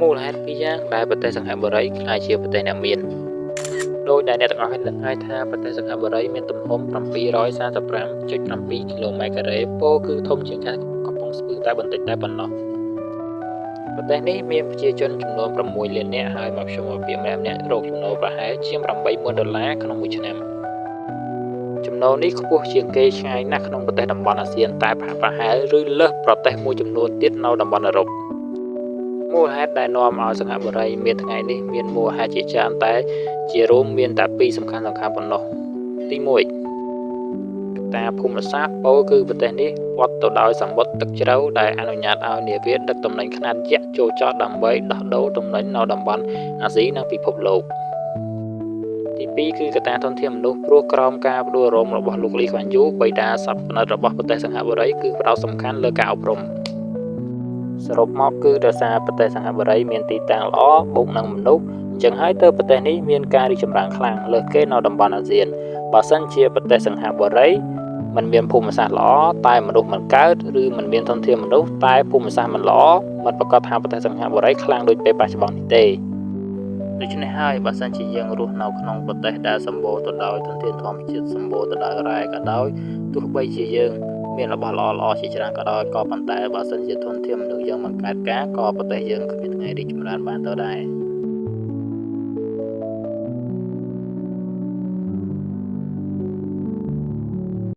មូលហេតុពីរយ៉ាងដែលប្រទេសសិង្ហបុរីក្លាយជាប្រទេសអ្នកមានដោយដែលអ្នកទាំងអស់គ្នាដឹងហើយថាប្រទេសសិង្ហបុរីមានទំហំ735.7 គីឡូម៉ែត្រការ៉េពោលគឺធំជាងខេត្តកំពង់ស្ពឺតែបន្តិចតែប៉ុណ្ណោះប្រទេសនេះមានប្រជាជនចំនួន6 លាននាក់ហើយមធ្យមភាពម្នាក់រកចំណូលប្រហែលជាង$80,000ក្នុងមួយឆ្នាំចំណូលនេះខ្ពស់ជាងគេឆ្ងាយណាស់ក្នុងប្រទេសតំបន់អាស៊ានតែប្រហែលឬលើសប្រទេសមួយចំនួនទៀតនៅតំបន់អឺរ៉ុបមូលហេតុដែលនាំឲ្យសិង្ហបុរីមានថ្ងៃនេះមានមូលហេតុជាច្រើនតែជារួមមានតែពីរសំខាន់ប៉ុណ្ណោះទី1កត្តាភូមិសាស្ត្រពោលគឺប្រទេសនេះព័ទ្ធទៅដោយសមុទ្រទឹកជ្រៅដែលអនុញ្ញាតឲ្យនាវាដឹកទំនិញខ្នាតយក្សចូលចតដើម្បីដោះដូរទំនិញនៅតំបន់អាស៊ីនិងពិភពលោកទី2គឺកត្តាធនធានមនុស្សព្រោះក្រោមការផ្ដួលរំរបស់លោកលីខ្វាន់យូបិតាសប្បុរសរបស់ប្រទេសសិង្ហបុរីគឺផ្ដោតសំខាន់លើការអប់រំសរុបមកគឺដោយសារប្រទេសសិង្ហបុរីមានទីតាំងល្អបូកនឹងមនុស្សអញ្ចឹងហើយទើបប្រទេសនេះមានការរីកចម្រើនខ្លាំងលើសគេនៅតំបន់អាស៊ានបើសិនជាប្រទេសសិង្ហបុរីมันមានភូមិសាស្ត្រល្អតែមនុស្សមិនកើតឬมันមានធនធានមនុស្សតែភូមិសាស្ត្រមិនល្អមិនប្រកាសថាប្រទេសសិង្ហបុរីខ្លាំងដូចពេលបច្ចុប្បន្ននេះទេដូច្នេះហើយបើសិនជាយើងរស់នៅក្នុងប្រទេសដែលសម្បូរទៅដោយធនធានធម្មជាតិសម្បូរទៅដោយរ៉ែក៏ដោយទោះបីជាយើងមានរបស់ល្អៗជាច្រើនក៏ដោយក៏ប៉ុន្តែបើសិនជាធនធានមនុស្សយើងមិនកើតការក៏ប្រទេសយើងគ្មានថ្ងៃរីកចម្រើនបានទៅដែរ